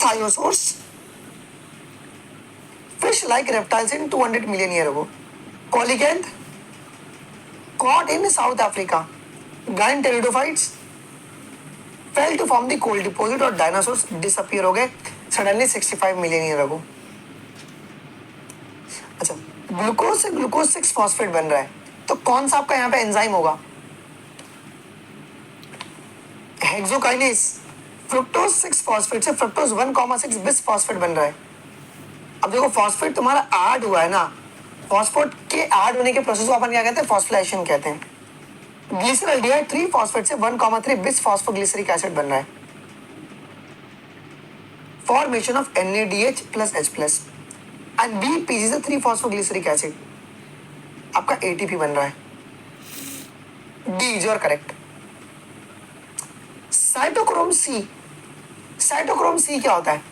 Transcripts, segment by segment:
थायोसोर्स fish like reptiles in 200 million years ago. Coelacanth caught in South Africa. Giant pteridophytes fell to form the coal deposit और dinosaurs disappear हो गए suddenly 65 million years ago. अच्छा, glucose से glucose 6 phosphate बन रहा है, तो कौन सा आपका यहाँ पे एंजाइम होगा? हेक्सोकाइनेस। फ्रुक्टोज 6 फॉस्फेट से फ्रुक्टोज 1,6 बिस फॉस्फेट बन रहा है। अब देखो फॉस्फेट तुम्हारा ऐड हुआ है ना, फॉस्फेट के ऐड होने के प्रोसेस को अपन क्या कहते हैं? फॉस्फोराइलेशन कहते हैं। ग्लिसरॉल्डिहाइड 3 फॉस्फेट से 1,3 बिस फॉस्फोग्लिसरिक एसिड बन रहा है। Formation of NADH plus H+ and BPC से 3 फॉस्फोग्लिसरिक एसिड, आपका ATP बन रहा है। D is your correct. Cytochrome C, cytochrome C क्या होता है?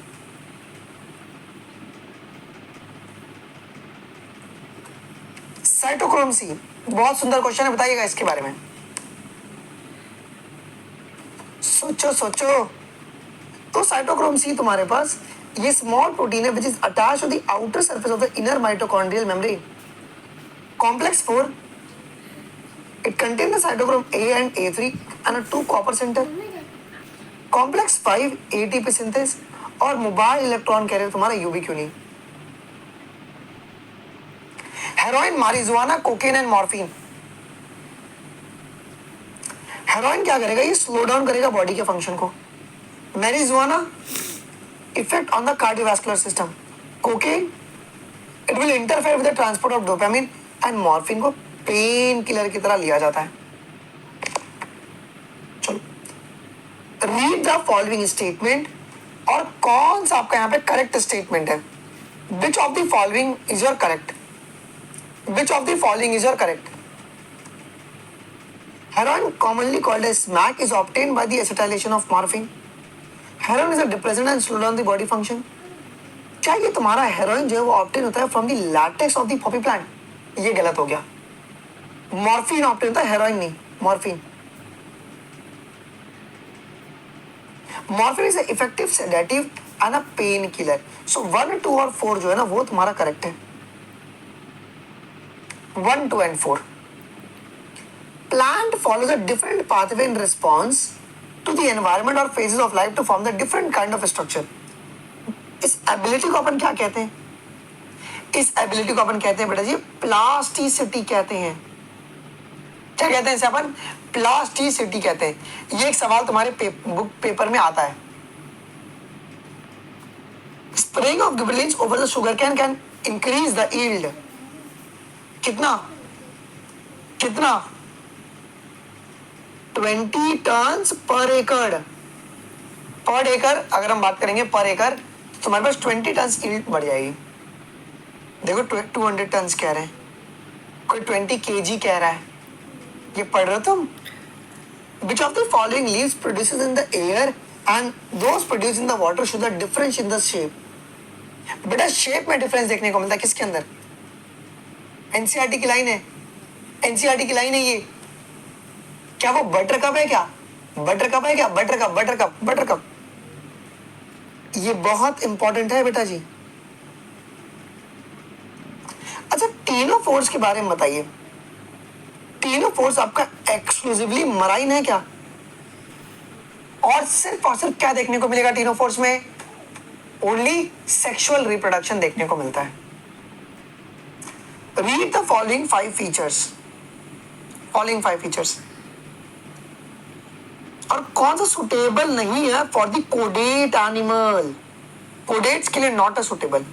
साइटोक्रोम C बहुत सुंदर क्वेश्चन है, बताइएगा इसके बारे में। सोचो सोचो। तो साइटोक्रोम C तुम्हारे पास ये स्मॉल प्रोटीन है which is attached to the outer surface of the inner mitochondrial membrane. Complex 4 it contains the cytochrome A and A3 and a 2 copper center. Complex 5 ATP synthase और mobile electron carrier तुम्हारा ubiquinone. Heroin, marijuana, cocaine and morphine. Heroin क्या करेगा? ये slow down करेगा body के function को। Marijuana effect on the cardiovascular system. Cocaine it will interfere with the transport of dopamine and morphine को pain killer की तरह लिया जाता है। चलो रीड द फॉलोइंग स्टेटमेंट, और कौन सा आपका यहाँ पे करेक्ट स्टेटमेंट है? विच of the following is your correct? Which of the following is your correct? Heroin, commonly called as smack, is obtained by the acetylation of morphine. Heroin is a depressant and slow down the body function. क्या ये तुम्हारा heroin जो है वो obtain होता है from the latex of the Poppy plant? ये गलत हो गया। मॉर्फिन ऑप्टेन होता है, हेरोइन नहीं, morphine. Morphine is a effective sedative and a pain killer. So 1, 2 और 4 जो है ना वो तुम्हारा करेक्ट है। 1, 2 and 4. Plant follows a different pathway in response to the environment or phases of life to form the different kind of structure. इस ability को अपन क्या कहते हैं? इस एबिलिटी को अपन कहते हैं बेटा जी प्लास्टिसिटी कहते हैं। क्या कहते हैं इसे अपन? प्लास्टिसिटी कहते हैं। ये एक सवाल तुम्हारे बुक पेपर में आता है। Spraying of gibberellins over the sugarcane can increase the yield. कितना? 20 टन्स पर एकड़। पर एकड़ अगर हम बात करेंगे पर एकड़ तो तुम्हारे पास 20 टन्स यील्ड बढ़ जाएगी। देखो 200 टन्स कह रहे हैं, कोई 20 kg कह रहा है। ये पढ़ रहे हो तुम? Which of the following leaves produces in the air and those produced in the water show the difference in the shape? बेटा शेप में डिफरेंस देखने को मिलता है किसके अंदर? एनसीईआरटी की लाइन है, एनसीईआरटी की लाइन है ये। क्या वो बटर कप है? क्या बटर कप है? क्या butter cup? Butter cup, butter cup. ये बहुत इंपॉर्टेंट है बेटा जी। अच्छा तीनों फोर्स के बारे में बताइए। तीनों फोर्स आपका एक्सक्लूसिवली मराइन है क्या? और सिर्फ क्या देखने को मिलेगा तीनों फोर्स में? ओनली सेक्सुअल रिप्रोडक्शन देखने को मिलता है। Read the following 5 features. Following 5 features. और कौन सा सुटेबल नहीं है फॉर द कोडेट एनिमल? कोडेट्स के लिए not a suitable.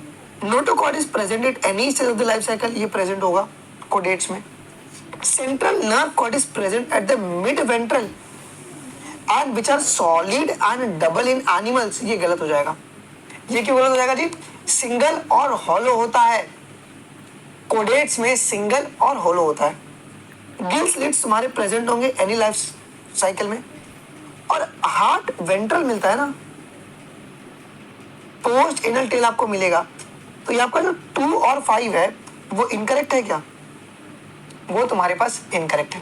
Notochord is present at any stage of the life cycle, ये प्रेजेंट होगा कोडेट्स में। Central nerve cord is present at the mid ventral end which are solid and double in animals, ये गलत हो जाएगा। ये क्यों गलत हो जाएगा जी? सिंगल और हॉलो होता है कोडेट्स में, सिंगल और होलो होता है। गिल स्लिट्स तुम्हारे प्रेजेंट होंगे एनी लाइफ साइकिल में। और हार्ट वेंट्रल मिलता है ना, पोस्ट एनल टेल आपको मिलेगा। तो ये आपका जो 2 और 5 है वो इनकरेक्ट है क्या? वो तुम्हारे पास इनकरेक्ट है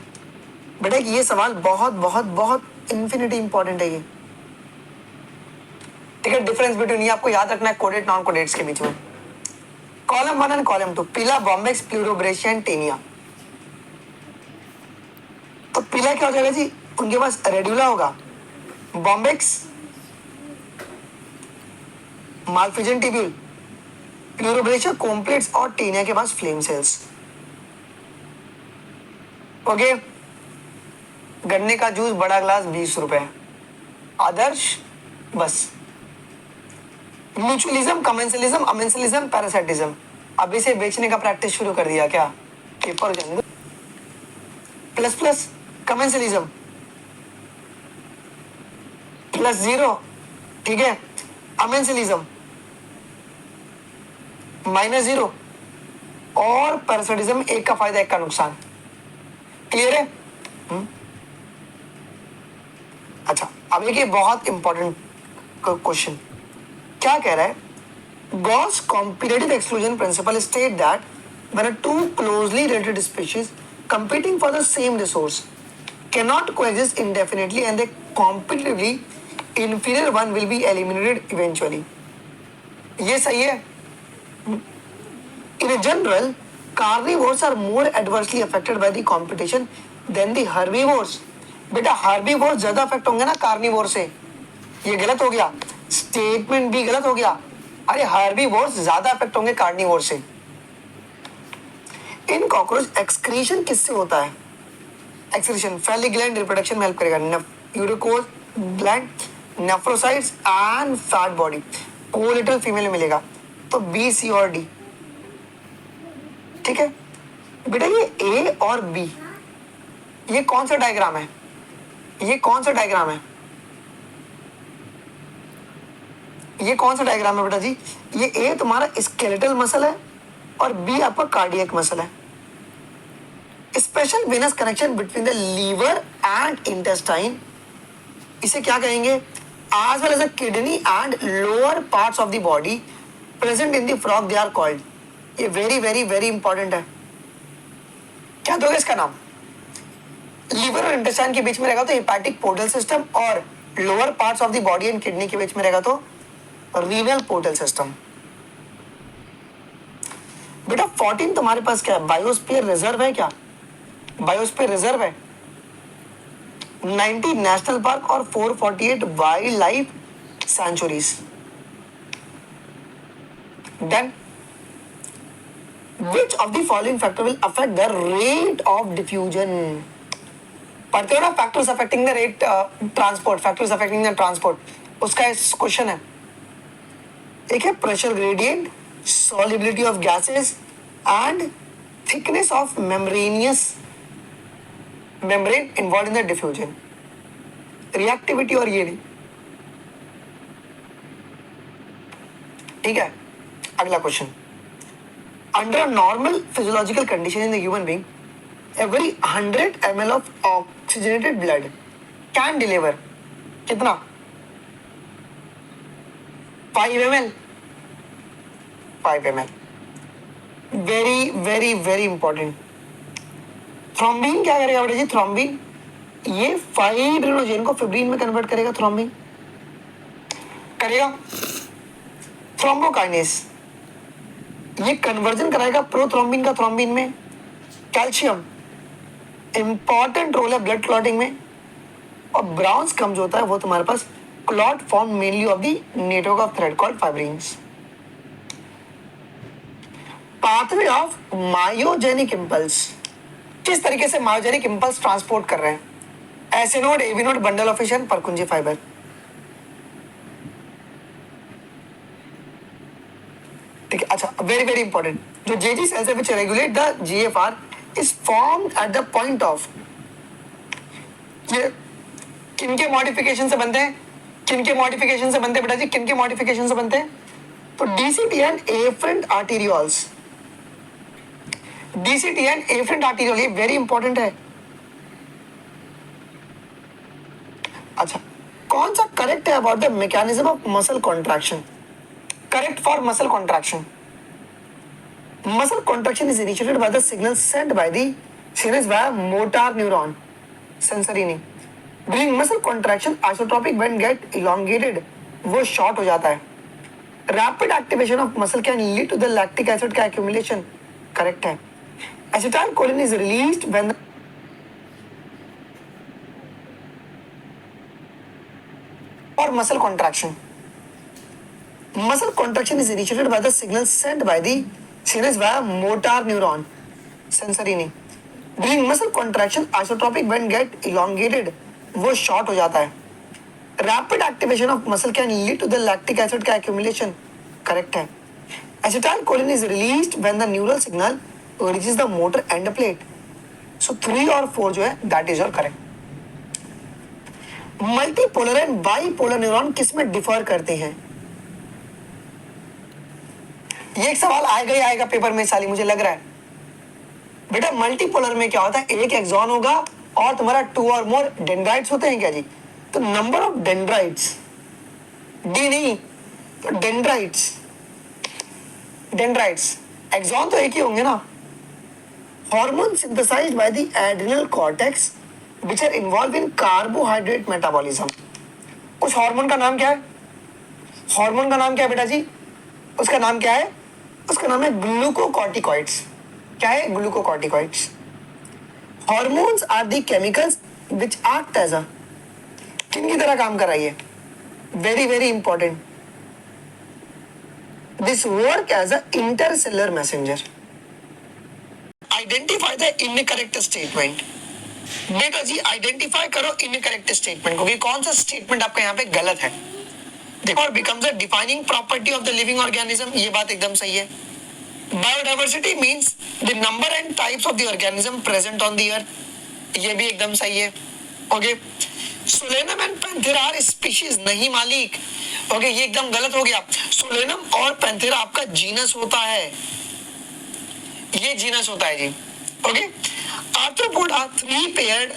बेटा। ये सवाल बहुत बहुत बहुत इन्फिनिटी इंपॉर्टेंट है ये। ठीक है, डिफरेंस बिटवीन, ये आपको याद रखना है कोडेड नॉन कोडेड्स के बीच में। कॉलम 1 एंड कॉलम 2, पीला, बॉम्बेक्स, प्लूरोब्रेशिया एंड टेनिया। तो पीला क्या हो जाएगा जी, उनके पास रेडुला होगा, बॉम्बेक्स मालफिजन टिब्यूल, प्लूरोब्रेशिया कॉम्प्लेक्स और टेनिया के पास फ्लेम सेल्स। ओके, गन्ने का जूस बड़ा ग्लास 20 रुपए, आदर्श बस। म्यूचुअलिज्म, कमेंसलिज्म, अमेंसलिज्म, पैरासाइटिज्म, अभी से बेचने का प्रैक्टिस शुरू कर दिया क्या, पेपर जाएंगे। प्लस प्लस कमेंसलिज्म +0, ठीक है, अमेंसलिज्म -0 और पैरासाइटिज्म, एक का फायदा एक का नुकसान। क्लियर है? अच्छा, अब एक ये बहुत इंपॉर्टेंट क्वेश्चन क्या कह रहा है, Gause competitive exclusion principle state that when two closely related species competing for the same resource cannot coexist indefinitely and the competitively inferior one will be eliminated eventually. ये सही है? In a general, carnivores are more adversely affected by the competition than the herbivores. बेटा herbivores ज्यादा affect होंगे ना carnivore से, ये गलत हो गया, स्टेटमेंट भी गलत हो गया। अरे herbivores ज्यादा अफेक्ट होंगे कार्निवोर से। इन कॉकरोच एक्सक्रीशन किससे होता है? एक्सक्रीशन फैली ग्लैंड रिप्रोडक्शन में हेल्प करेगा, uricose gland, nephrocytes and fat body, colleterial female में मिलेगा, तो बी, सी और डी। ठीक है बेटा, ये ए और बी, ये कौन सा डायग्राम है, ये कौन सा डायग्राम है, ये कौन सा डायग्राम है बेटा जी? ये ए तुम्हारा स्केलेटल मसल है और बी आपका कार्डियक मसल है। Special venous connection between the liver and intestine, इसे क्या कहेंगे? As well as the kidney and lower parts of the body present in the frog, they are called. ये very very very important है। क्या दोगे इसका नाम? लीवर और इंटेस्टाइन के बीच में रहेगा तो हेपेटिक पोर्टल सिस्टम, और lower parts of the body and kidney के बीच में रहेगा तो रीनल पोर्टल सिस्टम। बेटा 14 तुम्हारे पास क्या है? बायोस्फीयर रिजर्व है क्या? बायोस्फीयर रिजर्व है, 90 नेशनल पार्क और 448 wildlife sanctuaries. Then which of the following factor will affect the rate of diffusion? पढ़ते हो ना, factors affecting the rate transport, factors affecting the transport, उसका क्वेश्चन है। एक है pressure gradient, solubility of gases and thickness of membrane involved in the diffusion, reactivity और ये नहीं। ठीक है, अगला question, under normal physiological condition in the human being every 100 ml of oxygenated blood can deliver कितना? 5 ml, 5 ml। Very very very important. Thrombin क्या करेगा बेटा जी? थ्रोम्बिन ये फाइब्रिनोजेन को फिब्रिन में कन्वर्ट करेगा, थ्रोम्बिन करेगा। थ्रोम्बोकाइनेस ये कन्वर्जन कराएगा प्रोथ्रोम्बिन का थ्रोम्बिन में। कैल्शियम इंपॉर्टेंट रोल है ब्लड क्लॉटिंग में। और ब्राउन स्कम जो होता है वो तुम्हारे पास clot form mainly of the network of thread called fibrins. Pathway of myogenic impulse, किस तरीके से मायोजेनिक इंपल्स ट्रांसपोर्ट कर रहे हैं? AC node, AB node, bundle of fission, Purkinje fibre. ठीक है, अच्छा वेरी वेरी इंपॉर्टेंट, जो जेजी सेल्स है which regulate the GFR is formed at the point of, ये किनके मॉडिफिकेशन से बनते हैं? किनके मॉडिफिकेशन से बनते हैं बेटा जी? किनके मॉडिफिकेशन से बनते हैं? तो DCT and efferent arterioles, DCT and efferent arteriole ये वेरी इंपॉर्टेंट है। अच्छा, कौन सा करेक्ट है about the mechanism of muscle contraction? Correct for muscle contraction, muscle contraction is initiated by the signal sent by the signals by motor neuron, sensory नहीं। During muscle contraction, isotropic band get elongated वो short हो जाता है। Rapid activation of muscle can lead to the lactic acid का accumulation, correct है। Acetyl choline is released when और muscle contraction, muscle contraction is initiated by the signals sent by the CNS via motor neuron, sensory नहीं। During muscle contraction, isotropic band get elongated, वो short हो जाता है। Rapid activation of muscle can lead to the lactic acid का accumulation, correct है। Acetylcholine is released when the neural signal reaches the motor end plate. So 3 और 4 जो है that is your correct। Multipolar and bipolar neuron किस में differ करते हैं? ये एक सवाल आएगा ही आएगा पेपर में साली, मुझे लग रहा है। बेटा मल्टीपोलर में क्या होता है, एक एक्सॉन होगा और तुम्हारा 2 और मोर डेंड्राइट्स होते हैं क्या जी? तो नंबर ऑफ डेंड्राइट्स, डी नहीं तो डेंड्राइट्स, डेंड्राइट्स एक्सॉन तो एक ही होंगे ना। Hormone synthesized by the adrenal cortex which are involve in carbohydrate metabolism. उस हार्मोन का नाम क्या है? हार्मोन का नाम क्या है बेटा जी? उसका नाम क्या है? उसका नाम है ग्लूकोकॉर्टिकॉइड्स। क्या है? Glucocorticoids. Hormones are the chemicals which act as a, किन की तरह काम कर रही है? Very very important, this work as a intercellular messenger. Identify the incorrect statement. बेटा जी आइडेंटिफाई करो इनकरेक्ट स्टेटमेंट को कि कौन सा स्टेटमेंट आपका यहाँ पे गलत है। देखो, और becomes a defining property of the living organism, ये बात एकदम सही है। Biodiversity means the number and types of the organism present on the earth, ये भी एकदम सही है। Okay, Solanum and Panthera are species, नहीं मालिक। ओके, ये एकदम गलत हो गया। सोलेनम और पैंथेरा आपका जीनस होता है, ये जीनस होता है जी। Okay, Arthropoda 3 paired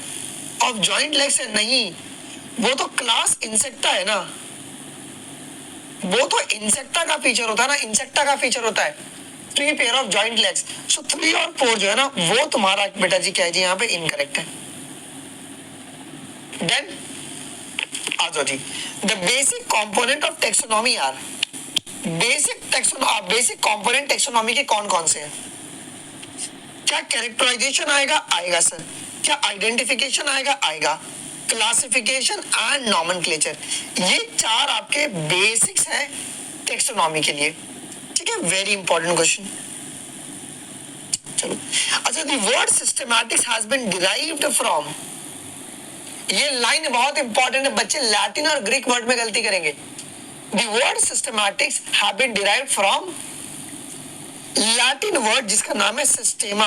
of joint legs है, नहीं, वो तो क्लास इंसेक्टा है ना, वो तो इंसेक्टा का फीचर होता है ना, इंसेक्टा का फीचर होता है 3 पेयर ऑफ जॉइंट लेग्स। सो 3 और 4 जो है ना वो तुम्हारा बेटा जी क्या है जी यहाँ पे इनकरेक्ट है। देन आ जाओ जी, the basic component of taxonomy are, basic component taxonomy के कौन कौन से हैं? क्या कैरेक्टराइजेशन आएगा? आएगा सर। क्या आइडेंटिफिकेशन आएगा? आएगा। क्लासिफिकेशन एंड नॉमेनक्लेचर, ये 4 आपके बेसिक्स हैं टेक्सोनॉमी के लिए, ठीक है। Very important question. चलो अच्छा, the word systematics has been derived from, ये लाइन बहुत इंपॉर्टेंट है बच्चे, लैटिन और ग्रीक वर्ड में गलती करेंगे। The word systematics have been derived from Latin word जिसका नाम है सिस्टेमा,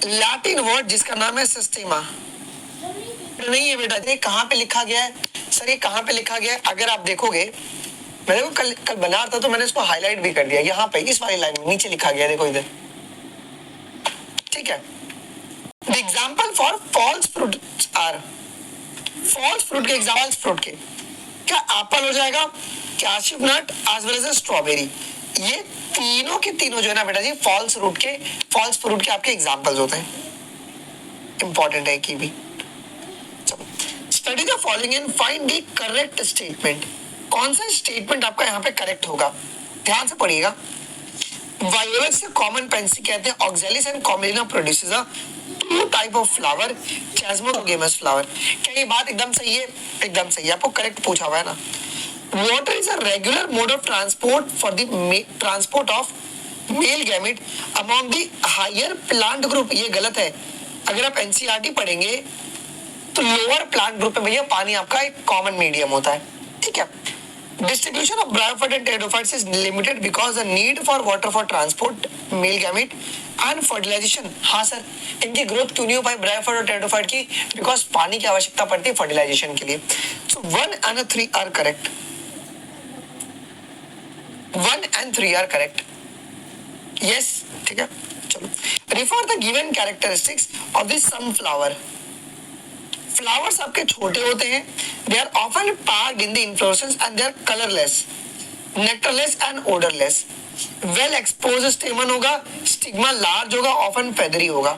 लैटिन वर्ड जिसका नाम है सिस्टेमा। नहीं है बेटा, ये कहाँ पे लिखा गया है सर? ये कहाँ पे लिखा गया है? अगर आप देखोगे, मैंने को कल बना था तो मैंने इसको हाईलाइट भी कर दिया, यहाँ पे इस वाली लाइन में नीचे लिखा गया, देखो इधर, ठीक है। The example for false fruit are, false fruit के एग्जाम्पल्स फ्रूट के, क्या एप्पल हो जाएगा, cashew nut as well as strawberry, ये तीनों के तीनों जो है ना बेटा जी फॉल्स फ्रूट के आपके एग्जाम्पल्स होते हैं। इंपॉर्टेंट है की भी। Study the following and find the correct statement. कौन सा स्टेटमेंट आपका यहाँ पे करेक्ट होगा? ध्यान से पढ़िएगा। वायोलेट्स से कॉमन पेंसी कहते हैं, Oxalis and Commelina produces a 2 type of flower, chasmogamous flower. क्या ये बात एकदम सही है? एकदम सही है, आपको करेक्ट पूछा हुआ है ना। Water is a regular mode of transport for the transport of male gamete among the higher plant group, ये गलत है। अगर आप एनसीईआरटी पढ़ेंगे तो लोअर प्लांट ग्रुप में भैया पानी आपका एक कॉमन मीडियम होता है, ठीक है। Distribution of bryophyte and pteridophytes is limited because the need for water for transport male gamete and fertilization. हाँ सर, इनकी ग्रोथ क्यों नहीं हो पाई ब्रायोफाइट और टेरिडोफाइट की? बिकॉज पानी की आवश्यकता पड़ती है फर्टिलाइजेशन के लिए। So 1 and 3 are correct, 1 and 3 are correct, yes, ठीक है। चलो, refer the given characteristics of this sunflower. Flowers आपके छोटे होते हैं, दे are often packed in the inflorescence and they are colourless, nectarless and odourless. Well expose stamen होगा, stigma large होगा, often feathery होगा।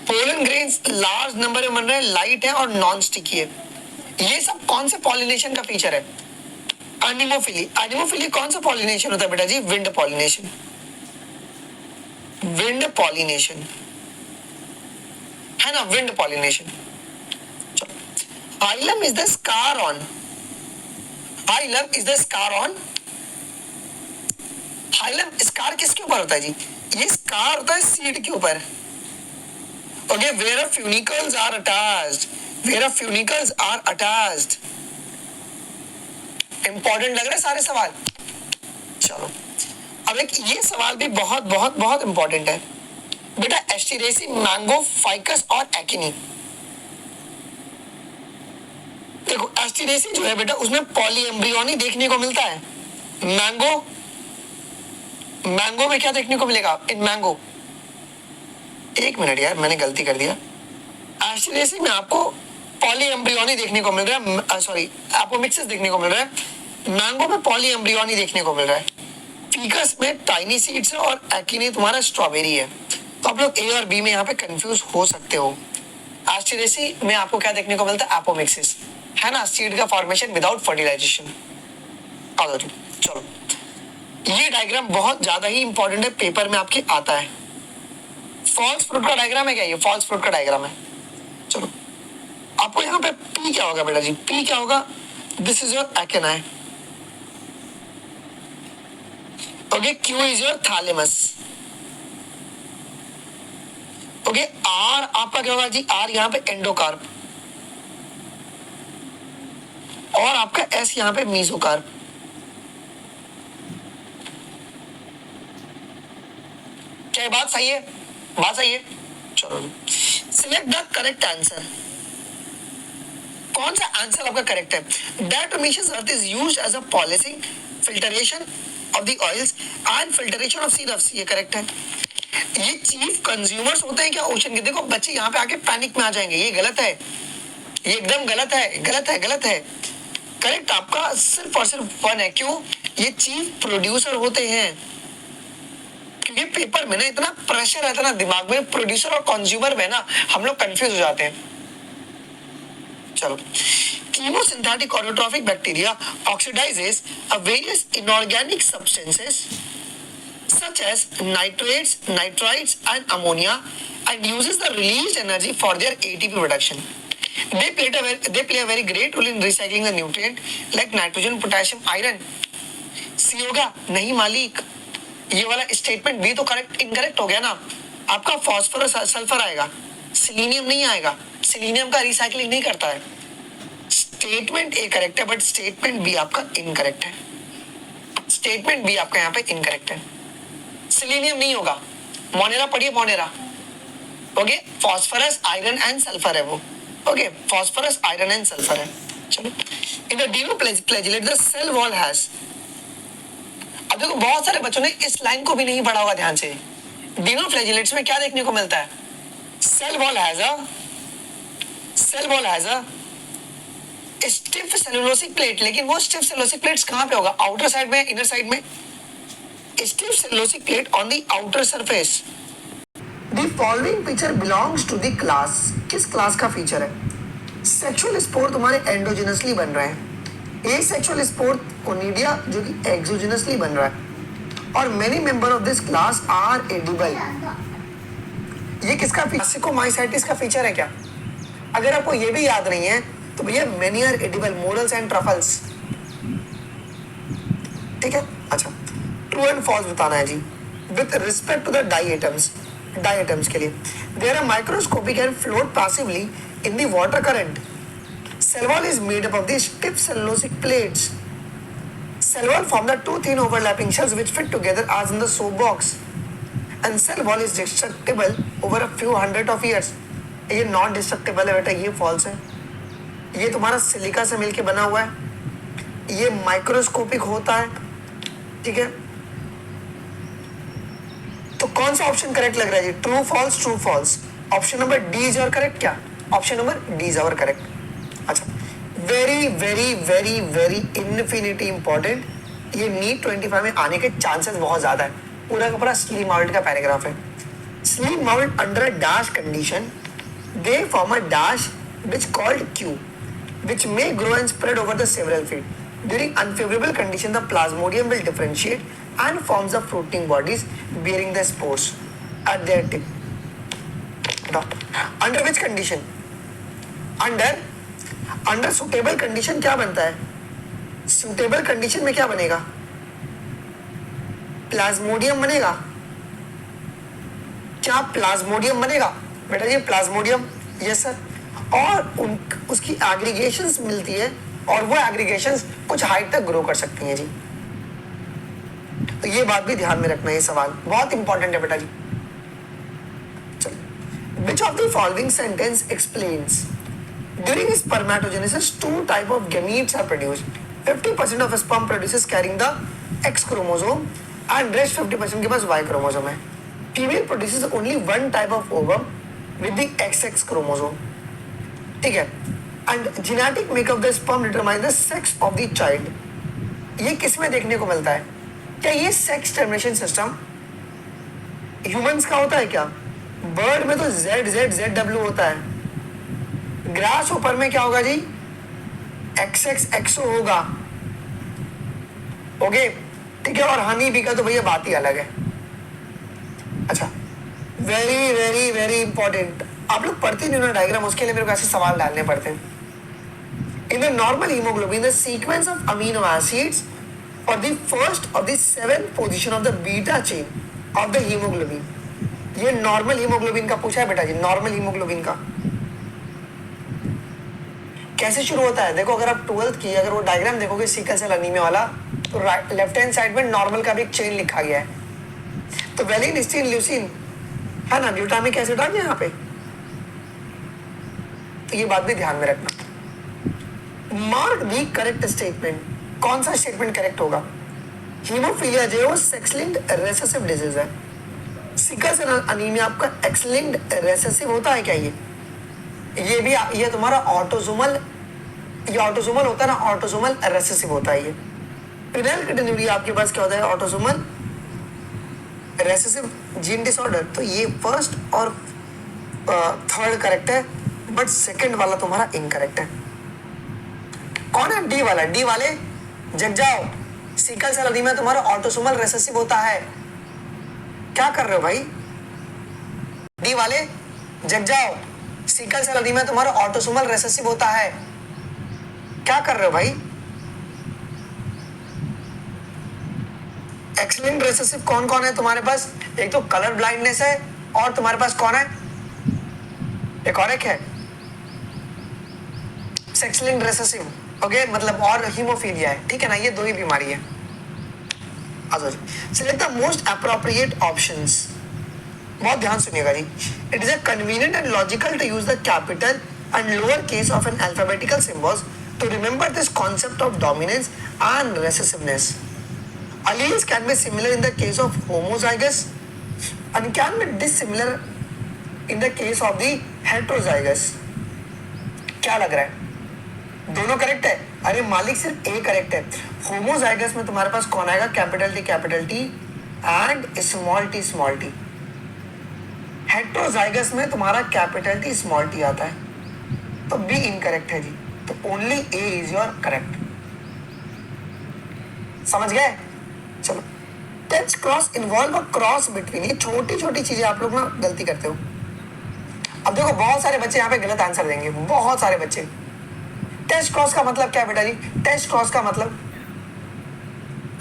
पोलन ग्रेन्स लार्ज नंबर में बन रहे हैं, लाइट है और नॉन स्टिकी है। ये सब कौन से पॉलिनेशन का फीचर है? एनिमोफिली। एनिमोफिली कौन सा पॉलिनेशन होता है बेटा जी? Wind pollination. विंड पॉलिनेशन है ना, wind pollination. Hilum is the scar on, hilum is the scar on, hilum scar किसके ऊपर होता है जी? ये स्कार होता है सीड के ऊपर। Okay, where funicles are attached, where funicles are attached. Important लग रहा है सारे सवाल? चलो अब एक ये सवाल भी बहुत बहुत बहुत इंपॉर्टेंट है बेटा, एस्टेरेसी, मैंगो, फाइकस और एक्नी। देखो एस्टेरेसी जो है बेटा उसमें पॉलीएम्ब्रियोनी देखने को मिलता है। मैंगो, मैंगो में क्या देखने को मिलेगा? इन मैंगो, एक मिनट यार मैंने गलती कर दिया। एस्टेरेसी में आपको पॉलीएम्ब्रियोनी देखने को मिल रहा है, सॉरी एपोमिक्सिस देखने को मिल रहा है। मैंगो में पॉलीएम्ब्रियोनी देखने को मिल रहा है। फीकस में टाइनी सीड्स है और एक्नी तुम्हारा स्ट्रॉबेरी है। तो आप लोग ए और बी में यहाँ पे कंफ्यूज हो सकते हो। एस्टेरेसी में आपको क्या देखने को मिलता है? एपोमिक्सिस, है ना, सीड का फॉर्मेशन विदाउट फर्टिलाइजेशन। चलो ये डायग्राम बहुत ज्यादा ही इंपॉर्टेंट है, पेपर में आपके आता है। फॉल्स फ्रूट का डायग्राम है क्या? ये फॉल्स फ्रूट का डायग्राम है। चलो आपको यहाँ पे पी क्या होगा बेटा जी? पी क्या होगा? This is your achene. Okay, Q is your thalamus. Okay, R आपका क्या होगा जी? आर यहाँ पे एंडोकार्प, और आपका एस यहाँ पे मीसोकार्प। क्या बात सही है? बात सही है। चलो सिलेक्ट द करेक्ट आंसर। कौन सा आंसर आपका करेक्ट है? That emissions earth is used as a policing, filtration of the oils and filtration of syrups। ये करेक्ट है। ये चीफ कंज्यूमर्स होते हैं क्या ओशन के? देखो बच्चे यहाँ पे आके पैनिक में आ जाएंगे, ये गलत है, ये एकदम गलत है, गलत है, गलत है। करेक्ट आपका सिर्फ और सिर्फ वन है। क्यों? ये चीफ प्रोड्यूसर होते हैं, क्योंकि पेपर में ना इतना प्रेशर रहता है ना दिमाग में, प्रोड्यूसर और कंज्यूमर में ना हम लोग कंफ्यूज हो जाते हैं। चलो, chemosynthetic autotrophic bacteria oxidizes a various inorganic substances such as nitrates, nitrites and ammonia and uses the released energy for their ATP production. They play a very great role in recycling the nutrient like nitrogen, potassium, iron. सी होगा? नहीं मालिक, ये वाला statement भी तो correct incorrect हो गया ना। आपका फॉस्फोरस सल्फर आएगा, सिलीनियम नहीं आएगा, सिलीनियम का रिसाइकलिंग नहीं करता है। स्टेटमेंट ए करेक्ट है बट स्टेटमेंट बी आपका इनकरेक्ट है। स्टेटमेंट बी आपका यहाँ पे इनकरेक्ट है, सिलीनियम नहीं होगा। मोनेरा पढ़िए, Monera. Okay, phosphorus, iron and sulphur है वो। Okay, phosphorus, iron and sulphur है। चलो, in the dinoflagellate the cell wall has. अब देखो बहुत सारे बच्चों ने इस लाइन को भी नहीं पढ़ा होगा ध्यान से। डिनोफ्लैजिलेट्स में क्या देखने को मिलता है? Cell wall has a stiff cellulosic plate. लेकिन वो स्टिफ सेलुलोसिक प्लेट्स कहां पे होगा? आउटर साइड में, इनर साइड में? Stiff cellulosic plate on the outer surface. The following picture belongs to the class. किस क्लास का फीचर है? सेक्सुअल स्पोर तुम्हारे एंडोजिनसली बन रहे हैं। ए सेक्सुअल स्पोर कोनिडिया जो कि एक्सोजिनसली बन रहा है, और many member of this class are edible. ये किसका माइसाइटिस का फीचर है क्या? अगर आपको ये भी याद नहीं है तो भैया many are edible, morels and truffles. ठीक है, अच्छा ट्रू एंड फॉल्स बताना है जी with respect to the diatoms. Diatoms के लिए there are microscopic and float passively in the water current. Cell wall is made up of the stiff cellulosic plates. Cell wall form the two thin overlapping shells which fit together as in the soap box. And cell wall is destructible over a few hundred of years. ये non destructible है बेटा, ये false है। ये तुम्हारा silica से मिलके बना हुआ है, ये माइक्रोस्कोपिक होता है। ठीक है, तो कौन सा ऑप्शन करेक्ट लग रहा है जी? True false, true false. Option number D is और करेक्ट क्या? ऑप्शन नंबर डी इज और करेक्ट। अच्छा, very very very very infinity important. ये नीट 25 में आने के चांसेस बहुत ज्यादा है। पूरा का पूरा स्लीम आउट का पैराग्राफ है। Slim out under a dash condition they form a dash which called Q. which may grow and spread over the several feet. During unfavorable condition, the plasmodium will differentiate and forms the fruiting bodies bearing the spores at their tip. Under which condition? Under suitable condition क्या बनता है? Suitable condition में क्या बनेगा? Plasmodium बनेगा. क्या Plasmodium बनेगा बेटा जी? Plasmodium, yes sir. और उसकी एग्रीगेशंस मिलती है और वो एग्रीगेशंस कुछ हाइट तक ग्रो कर सकती हैं जी. तो ये बात भी ध्यान में रखना, ये सवाल बहुत इंपॉर्टेंट है बेटा जी. चलो, which of the following sentence explains during spermatogenesis two type of gametes are produced? 50% of sperm produces carrying the X chromosome and rest 50% के पास Y chromosome है. Female produces only one type of ovum with the XX chromosome. ठीक है. And genetic makeup of the sperm determines the sex of the child. ये किस में देखने को मिलता है? क्या ये सेक्स टर्मिनेशन सिस्टम ह्यूमंस का होता है क्या? बर्ड में तो ZZZW होता है. ग्रास ऊपर में क्या होगा जी? XXXO होगा. ओके ठीक है. और हनी बी का तो भैया बात ही अलग है. अच्छा, वेरी वेरी वेरी इंपॉर्टेंट. आप लोग पढ़ते नहीं हो ना डायग्राम, उसके लिए मेरे को ऐसे सवाल डालने पड़ते हैं. In the normal haemoglobin the sequence of amino acids और the first of the 7th position of the beta chain of the haemoglobin. ये नॉर्मल हीमोग्लोबिन का पूछा है बेटा जी. नॉर्मल हीमोग्लोबिन का कैसे शुरू होता है? देखो, अगर आप 12th की अगर वो डायग्राम देखोगे सिकल सेल एनीमिया वाला, तो लेफ्ट हैंड साइड में नॉर्मल का भी एक चेन लिखा गया है. तो वेलिन, हिस्टीन, ल्यूसीन है ना, ग्लूटामिक एसिड आ गया यहाँ पे. तो ये बात भी ध्यान में रखना. Mark the correct statement. कौन सा स्टेटमेंट करेक्ट होगा? हीमोफीलिया जो है सेक्स लिंक्ड रेसेसिव डिजीज है. सिकल सेल एनीमिया आपका एक्स लिंक्ड रेसेसिव होता है क्या? ये भी ये तुम्हारा ऑटोसोमल, ये ऑटोसोमल होता है ना, ऑटोसोमल रेसेसिव होता है. ये फिनाइलकेटोन्यूरिया आपके पास क्या होता है? Autosomal recessive gene disorder. तो ये फर्स्ट और थर्ड करेक्ट है, बट सेकंड वाला तुम्हारा इनकरेक्ट है. कौन है? डी वाला. डी वाले जग जाओ. सिकल सेल एनीमिया तुम्हारा ऑटोसोमल रेसेसिव होता है. क्या कर रहे हो भाई? डी वाले जग जाओ. सिकल सेल एनीमिया तुम्हारा ऑटोसोमल रेसेसिव होता है. क्या कर रहे हो भाई? एक्स-लिंक्ड रेसेसिव कौन कौन है तुम्हारे पास? एक तो कलर ब्लाइंडनेस है, और तुम्हारे पास कौन है? एक और एक है सेक्स लिंक्ड रेसेसिव. ओके, मतलब और हीमोफीलिया है. ठीक है ना, ये दो ही बीमारी है. Select the most appropriate options. बहुत ध्यान सुनिएगा जी. It is a convenient and logical to use the capital and lower case of an alphabetical symbols to remember this concept of dominance and recessiveness. Alleles can be similar in the case of homozygous and can be dissimilar in the case of the heterozygous. क्या लग रहा है? दोनों correct है? अरे मालिक, सिर्फ A correct है. होमोजाइगस में तुम्हारे पास कौन आएगा? Capital T and small T. Heterozygous में तुम्हारा कैपिटल टी स्मॉल टी आता है. तो बी इनकरेक्ट है जी. तो only A is your correct. समझ गए? चलो, test cross involve a cross between. ये छोटी छोटी चीजें आप लोग ना गलती करते हो. अब देखो, बहुत सारे बच्चे यहाँ पे गलत आंसर देंगे. बहुत सारे बच्चे. टेस्ट क्रॉस का मतलब क्या है बेटा जी? टेस्ट क्रॉस का मतलब,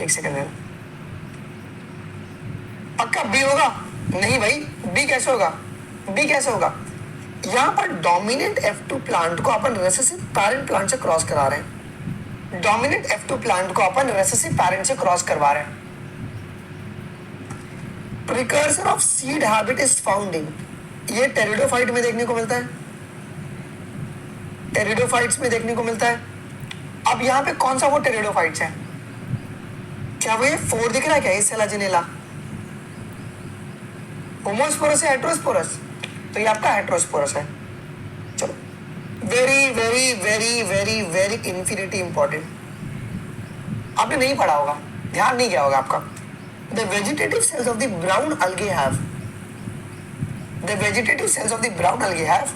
एक सेकंड है, पक्का बी होगा? नहीं भाई, बी कैसे होगा? बी कैसे होगा? यहाँ पर डोमिनेंट F2 प्लांट को अपन रेसेसिव पैरेंट प्लांट से क्रॉस करा रहे हैं. डोमिनेंट F2 प्लांट को अपन रेसेसिव पैरेंट से क्रॉस करवा रहे हैं. Precursor of seed habit is found in. ये टेरिडोफाइट में देखने को मिलता है. टेरिडोफाइट्स में देखने को मिलता है. अब यहाँ पे कौन सा वो टेरिडोफाइट्स है? क्या वो ये 4 दिख रहा है क्या? ये सेलाजिनेला होमोस्पोरस है हेट्रोस्पोरस? तो ये आपका हेट्रोस्पोरस है. चलो, very very very very very infinity important. आपने नहीं पढ़ा होगा, ध्यान नहीं गया होगा आपका. The vegetative cells of the brown algae have, the vegetative cells of the brown algae have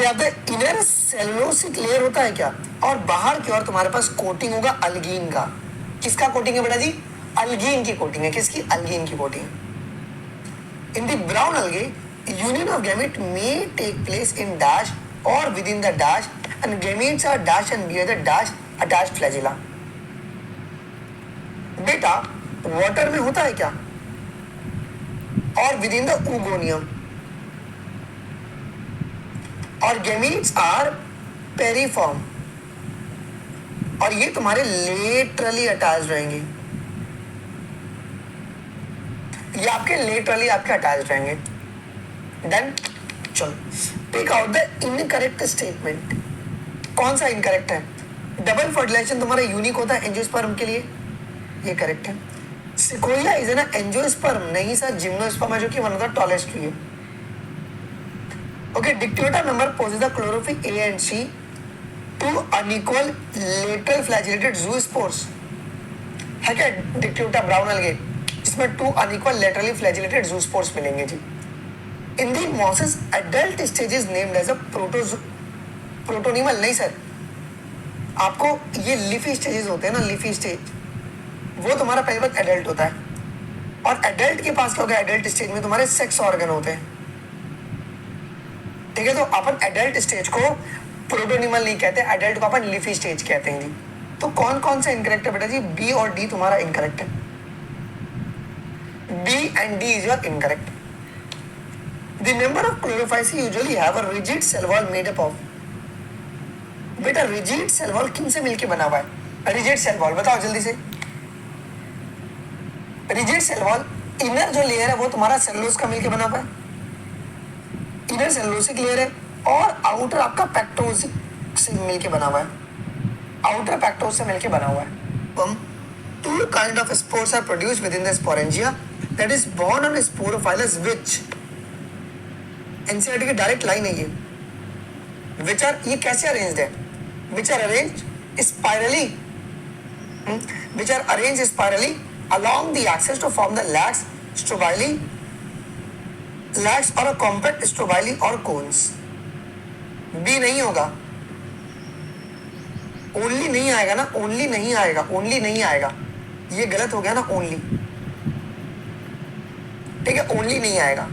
दे आते इनर सेलुलोसिक लेयर होता है क्या, और बाहर की ओर तुम्हारे पास कोटिंग होगा अल्गीन का। किसका कोटिंग है बेटा जी? अल्गीन की कोटिंग है। किसकी? अल्गीन की coating. In the brown algae union of gamete may take place in dash or within the dash and gametes are dash and bear the dash attached flagella। बेटा वाटर में होता है क्या? और विद इन द oogonia और gametes are पेरिफॉर्म और ये तुम्हारे लेटरली अटैच रहेंगे। ये आपके लेटरली आपके अटैच रहेंगे। देन चलो take out the incorrect statement. कौन सा इनकरेक्ट है? डबल फर्टिलाइजेशन तुम्हारा यूनिक होता है एंजियोस्पर्म के लिए, ये करेक्ट है। सिकोइला इज एन एंजियोस्पर्म, नहीं सर जिम्नोस्पर्म है जो कि one of the tallest tree है। Okay, Dictyota member possess the chlorophyll A and C two unequal lateral flagellated zoospores. है क्या डिक्टियोटा ब्राउन algae जिसमें 2 अनइक्वल लेटरली फ्लैजिलेटेड ज़ूस्पोर्स मिलेंगे जी। In the mosses adult stage is named as a protonemal. नहीं sir, आपको ये leafy stages होते हैं ना, लीफी स्टेज, वो तुम्हारा पहले बार एडल्ट होता है। और एडल्ट के पास क्या होगा? एडल्ट स्टेज में तुम्हारे सेक्स ऑर्गन होते हैं। ठीक है, तो अपन एडल्ट स्टेज को प्रोटोनिमल नहीं कहते, एडल्ट को अपन लीफी स्टेज कहते हैं जी। तो कौन कौन सा इनकरेक्ट है बेटा जी? बी और डी तुम्हारा इनकरेक्ट है। B and D is your incorrect. The member of Chlorophyceae usually have a rigid cell wall made up of. बेटा रिजिड सेल वॉल किन से मिलके बना हुआ है? रिजिड सेल वॉल बताओ जल्दी से। रिजिड सेल वॉल इनर जो लेयर है वो तुम्हारा सेलुलोज का मिलके बना हुआ है, इनर सेलुलोसिक लेयर है, और आउटर आपका पैक्टोसिक से मिलके बना हुआ है, आउटर पैक्टोस से मिलके बना हुआ है। Two kind of spores are produced within the sporangia that is born on sporophylus which NCERT की डायरेक्ट लाइन है ये। which are ये कैसे अरेंज्ड है? which are arranged spirally which are arranged spirally along the axis to form the lax strobili lax or a compact strobili or cones। B नहीं होगा, only नहीं आएगा ना, ओनली नहीं आएगा, ओनली नहीं आएगा, ये गलत हो गया ना, ओनली। ठीक है, ओनली नहीं आएगा।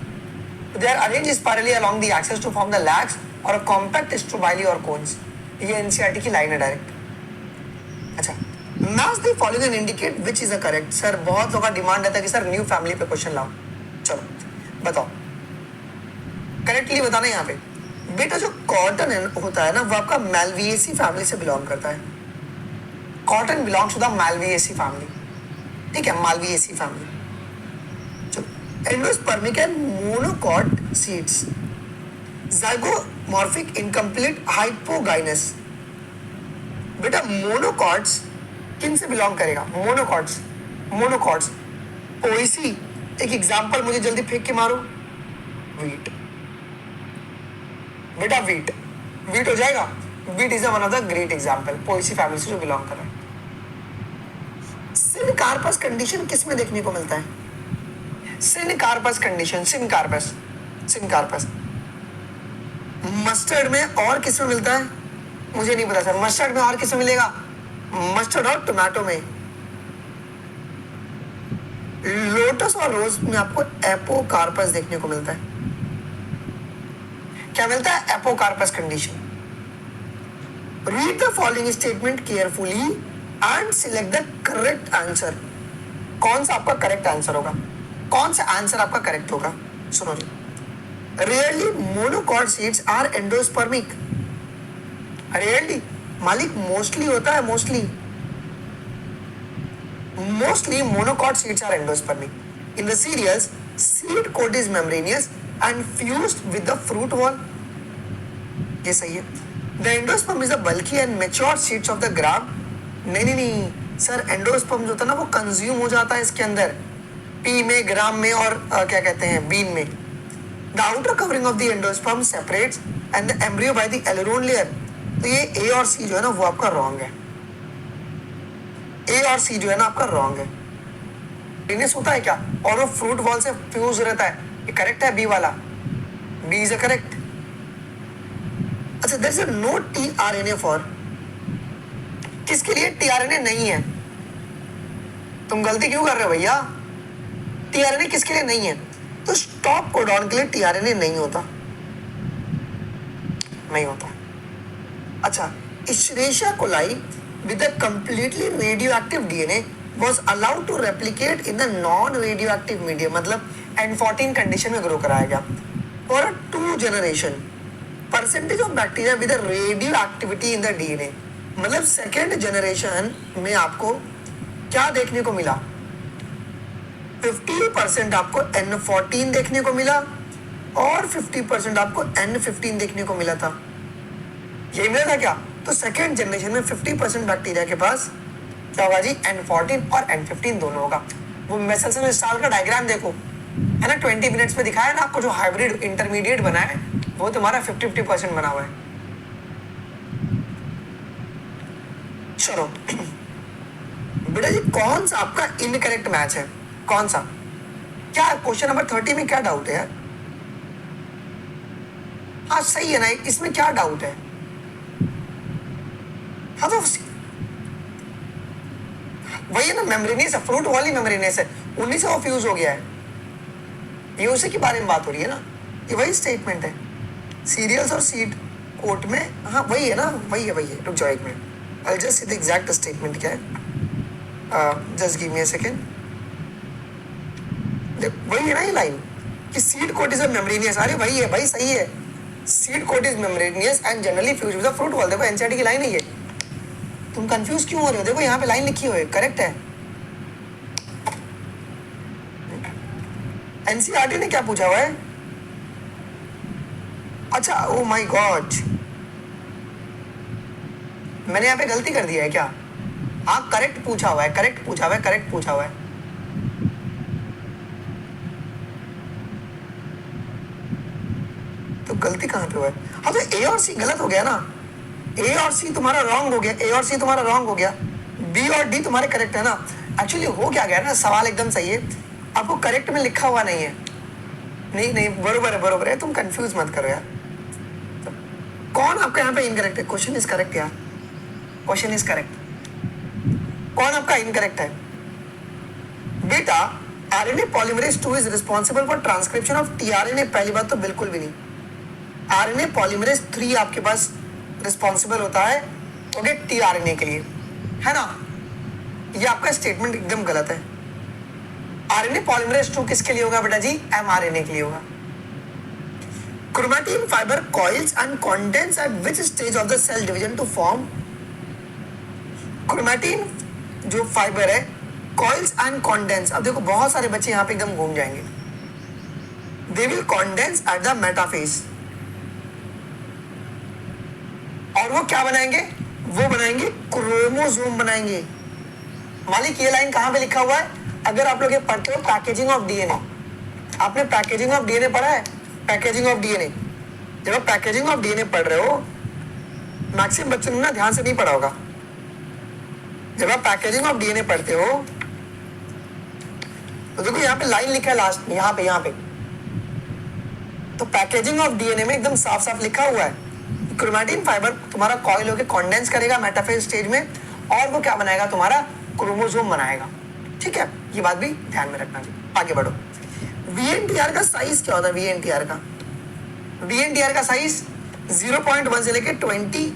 They are arrange spirally along the axis to form the lax और अ कॉम्पैक्ट स्ट्रोबाइली और कोन्स। ये एनसीईआरटी की लाइन है डायरेक्ट। अच्छा, match the following and indicate which is the correct. Sir बहुत लोगों का डिमांड रहता है कि सर न्यू फैमिली पे क्वेश्चन लाओ। चलो बताओ, करेक्टली बताना यहाँ पे। बेटा जो कॉटन होता है ना वो आपका मैलविएसी फैमिली से बिलोंग करता है। Cotton belongs to the Malvaceae family. ठीक है, मैलविएसी फैमिली। चलो, endospermic and monocot seeds, zygomorphic incomplete hypogynous. बेटा मोनोकॉट्स किन से बिलोंग करेगा? Monocots, monocots Poaceae. एक एग्जांपल मुझे जल्दी फेंक के मारो। वीट, बेटा वीट, वीट हो जाएगा। Wheat is one of the great example, Poaceae family से जो बिलोंग कर रहा है। सिनकार्पस कंडीशन किस में देखने को मिलता है? Syncarpous condition, syncarpous, syncarpous mustard में और किस में मिलता है? मुझे नहीं पता सर, मस्टर्ड में और किस में मिलेगा? मस्टर्ड और टोमेटो में। लोटस और रोज में आपको एपोकार्पस देखने को मिलता है। क्या मिलता है? Apocarpous condition. Read the following statement carefully and select the correct answer. कौन सा आपका करेक्ट आंसर होगा? कौन सा आंसर आपका करेक्ट होगा? सुनो जी। Rarely monocot seeds are endospermic. Rarely मालिक, मोस्टली होता है, mostly. Mostly monocot seeds are endospermic. In the cereals seed coat is membranous and fused with the fruit wall। ये सही है। The endosperm is the bulky and mature seeds of the gram। नहीं sir, endosperm जो होता है ना वो consume हो जाता है इसके अंदर, पी में, ग्राम में और क्या कहते हैं, बीन में। The outer covering of the endosperm separates and the embryo by the aileron layer। तो ये ए और सी जो है ना वो आपका रॉन्ग है। ए और सी जो है ना आपका रॉन्ग है। इनस होता है क्या? और वो फ्रूट वॉल से फ्यूज रहता है। ये करेक्ट है बी वाला, बी इज अ करेक्ट। अच्छा, there is no tRNA for, किसके लिए टीआरएनए नहीं है? तुम गलती क्यों कर रहे हो भैया? टीआरएनए किसके लिए नहीं है? तो स्टॉप कोडॉन के लिए टीआरएनए नहीं होता, नहीं होता। अच्छा, Escherichia coli with a completely radioactive DNA was allowed to replicate in the non-radioactive medium, मतलब N14 कंडीशन में ग्रो कराया गया for a 2 generation. Percentage of bacteria with a radioactivity in the DNA, मतलब सेकेंड जनरेशन में आपको क्या देखने को मिला? 50% आपको N14 देखने को मिला और 50% आपको N15 देखने को मिला था। ये मिला था क्या? तो सेकेंड जनरेशन में 50% बैक्टीरिया के पास क्या होगा जी? N14 और N15 दोनों होगा। वो मेसेल्सन स्टाल का डायग्राम देखो, है ना, 20 मिनट्स में दिखाया ना आपको, जो हाइब्रिड इंटरमीडिएट बना है वो तुम्हारा 50-50% बना हुआ है। चलो बेटा जी, कौन सा आपका इनकरेक्ट मैच है? कौन सा? क्या क्वेश्चन नंबर 30 में क्या डाउट है यार? हाँ सही है ना, इसमें क्या डाउट है? हाँ तो वही है ना, मेम्ब्रेनियस है, फ्रूट वाली मेम्ब्रेनियस है, उन्हीं से वो फ्यूज हो गया है, ये उसी के बारे में बात हो रही है ना, ये वही स्टेटमेंट है। सीरियल्स और सीड कोट में, हाँ वही है ना, वही है। रुक जाओ एक minute, I just see the exact statement क्या है, just give me a second. वही है ना ये लाइन कि seed coat is a membranous, अरे वही है भाई, सही है, seed coat is membranous and generally fuse with the fruit wall. देखो एनसीईआरटी की लाइन है ये, तुम कंफ्यूज क्यों हो रहे हो? देखो यहाँ पे लाइन लिखी हुई है, करेक्ट है। एनसीईआरटी ने क्या पूछा हुआ है? अच्छा, ओ माय गॉड, मैंने यहाँ पे गलती कर दिया है क्या? हाँ करेक्ट पूछा हुआ है, करेक्ट पूछा हुआ है। तो गलती कहाँ पे हुआ है? हाँ तो ए और सी गलत हो गया ना, ए और सी तुम्हारा रॉन्ग हो गया, बी और डी तुम्हारे करेक्ट है ना। एक्चुअली हो क्या गया ना, सवाल एकदम सही है, आपको करेक्ट में लिखा हुआ नहीं है। नहीं बरोबर है, तुम कंफ्यूज मत करो यार। तो कौन आपका यहाँ पे इनकरेक्ट है? क्वेश्चन इज करेक्ट यार, क्वेश्चन इज करेक्ट। कौन आपका इनकरेक्ट है बेटा? RNA polymerase 2 is responsible for transcription of tRNA. पहली बात तो बिल्कुल भी नहीं, आरएनए पॉलीमरेज 3 आपके पास रिस्पॉन्सिबल होता है ओके टीआरएनए के लिए, है ना। ये आपका स्टेटमेंट एकदम गलत है। आरएनए पॉलीमरेज 2 किसके लिए होगा बेटा जी? एमआरएनए के लिए होगा। Chromatin fibre coils and condense at which stage of the cell division to form? Chromatin जो फाइबर है, कॉइल्स एंड कंडेंस, अब देखो बहुत सारे बच्चे यहाँ पे एकदम घूम जाएंगे। They will condense at the metaphase, और वो क्या बनाएंगे? वो बनाएंगे क्रोमोसोम बनाएंगे। मालिक ये लाइन कहां पे लिखा हुआ है? अगर आप लोग ये पढ़ते हो पैकेजिंग ऑफ डीएनए, आपने पैकेजिंग ऑफ डीएनए पढ़ा है? पैकेजिंग ऑफ डीएनए, जब आप पैकेजिंग ऑफ डीएनए पढ़ रहे हो, मैक्सिमम बच्चों ने ना ध्यान से नहीं पढ़ा होगा। जब आप पैकेजिंग ऑफ डीएनए पढ़ते हो तो देखो यहाँ पे लाइन लिखा है लास्ट में, यहाँ पे तो पैकेजिंग ऑफ डीएनए में एकदम साफ साफ लिखा हुआ है, क्रोमैटिन फाइबर तुम्हारा कॉइल होकर कॉन्डेंस करेगा मेटाफेज स्टेज में, और वो क्या बनाएगा? तुम्हारा क्रोमोसोम बनाएगा। ठीक है, ये बात भी ध्यान में रखना। आगे बढ़ो। वीएनटीआर का साइज क्या होता है? वीएनटीआर का साइज 0.1 से लेके 20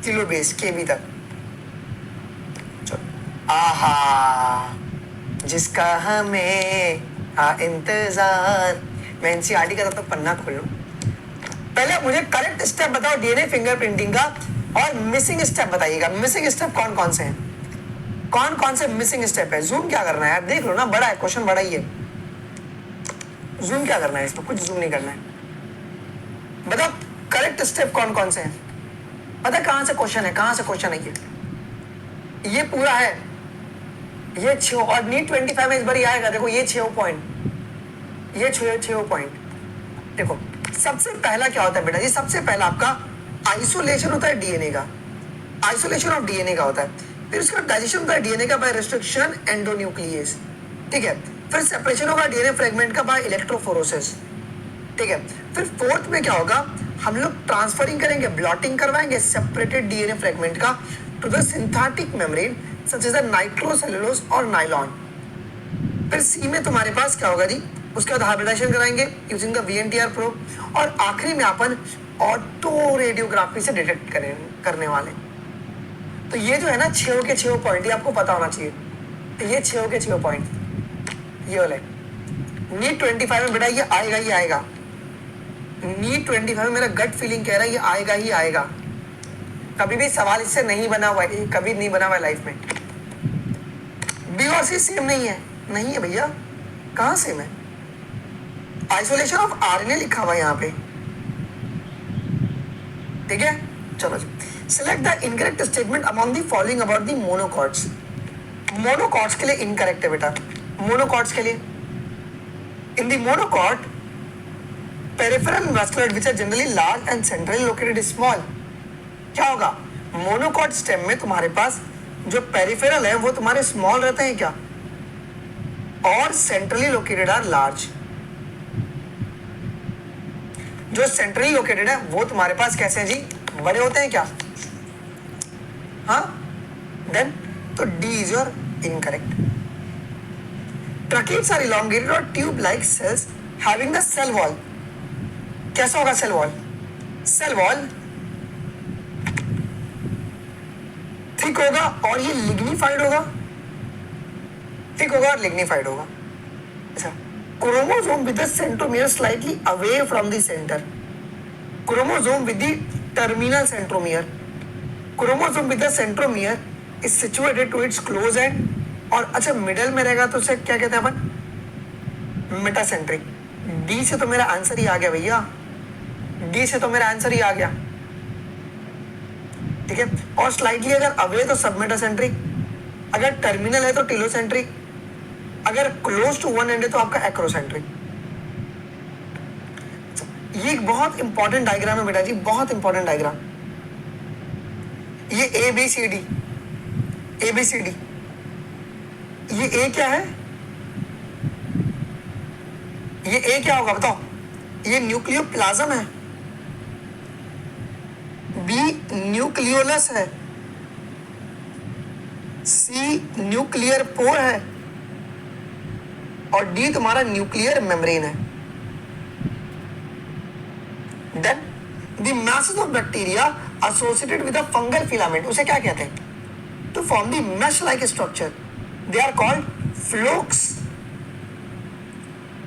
किलो बेस केबी तक। आहा, जिसका हमें इंतजार। मैं एनसीईआरटी का तब तक पन्ना खोल लूं। पहले मुझे करेक्ट स्टेप बताओ डीएनए फिंगरप्रिंटिंग का, और मिसिंग स्टेप बताइएगा। मिसिंग स्टेप कौन कौन से हैं? कौन से मिसिंग स्टेप है? जूम क्या करना है यार? देख लो ना, बड़ा है क्वेश्चन, बड़ा ही है। जूम क्या करना है इसमें? कुछ जूम नहीं करना है। बताओ करेक्ट स्टेप कौन से हैं? पता कहां से क्वेश्चन है? ये पूरा है, ये 6 और नीट 25 में इस बार आएगा। देखो ये 6 पॉइंट, देखो सबसे पहला क्या होता है बेटा जी? सबसे पहला आपका आइसोलेशन होता है डीएनए का, आइसोलेशन ऑफ डीएनए का होता है। फिर उसका डाइजेशन होता है डीएनए का बाय रिस्ट्रिक्शन एंडोन्यूक्लियस, ठीक है। फिर सेपरेशन होगा डीएनए फ्रेगमेंट का बाय इलेक्ट्रोफोरोसिस, ठीक है। फिर फोर्थ में क्या होगा? हम लोग ट्रांसफरिंग करेंगे, ब्लॉटिंग करवाएंगे सेपरेटेड डीएनए फ्रेगमेंट का to the synthetic membrane such as the nitrocellulose और नाइलॉन। फिर सी में तुम्हारे पास क्या होगा जी, उसके बाद हाइब्रिडाइजेशन कराएंगे यूजिंग द वीएनटीआर प्रोब, और आखिरी में अपन ऑटो रेडियोग्राफी से डिटेक्ट करने वाले। तो ये जो है ना 6 के 6 पॉइंट, ये आपको पता होना चाहिए। तो ये 6 के 6 पॉइंट ये वाले नीट 25 में बेटा ये आएगा ही आएगा। नीट 25 में मेरा गट फीलिंग कह रहा है ये आएगा ही आएगा। कभी भी सवाल इससे नहीं बना हुआ है, कभी नहीं बना हुआ है लाइफ में। बी और सी सेम नहीं है, नहीं है भैया, कहाँ सेम है? आइसोलेशन ऑफ आरएनए लिखा हुआ है यहाँ पे, ठीक है। चलो जी, select the incorrect statement among the following about the monocots. Monocots के लिए इनकरेक्ट है बेटा। मोनोकॉट्स के लिए in the monocot peripheral vascular which are generally large and centrally located small. क्या होगा? मोनोकॉट स्टेम में तुम्हारे पास जो पेरिफेरल है वो तुम्हारे स्मॉल रहते हैं क्या, और सेंट्रली लोकेटेड आर लार्ज। जो सेंट्रली लोकेटेड है वो तुम्हारे पास कैसे हैं जी, बड़े होते हैं क्या? हाँ, देन तो D is your incorrect. Tracheids are elongated or tube like cells having the cell wall. कैसा होगा cell wall? Cell wall thick होगा और ये लिग्निफाइड होगा, थिक होगा और लिग्निफाइड होगा। अच्छा, chromosome with the centromere slightly away from the centre. Chromosome with the terminal centromere. Chromosome with the centromere is situated to its close end, और अच्छा मिडल में रहेगा तो उसे क्या कहते हैं अपन? मेटासेंट्रिक। डी से तो मेरा आंसर ही आ गया भैया, डी से तो मेरा आंसर ही आ गया, ठीक है। और स्लाइटली अगर अवे तो सब मेटासेंट्रिक, अगर टर्मिनल है तो टेलोसेंट्रिक, अगर क्लोज टू वन एंड है तो आपका एक्रोसेंट्रिक। ये एक बहुत इंपॉर्टेंट डायग्राम है बेटा जी, बहुत इंपॉर्टेंट डायग्राम। ये A B C D, A B C D, ये ए क्या है? ये ए क्या होगा बताओ? ये न्यूक्लियोप्लाज्म है, बी न्यूक्लियोलस है, सी न्यूक्लियर पोर है, और डी तुम्हारा न्यूक्लियर मेम्ब्रेन है। Then the masses of bacteria associated with a fungal filament, उसे क्या कहते हैं? To form the mesh like structure, they are called flocs.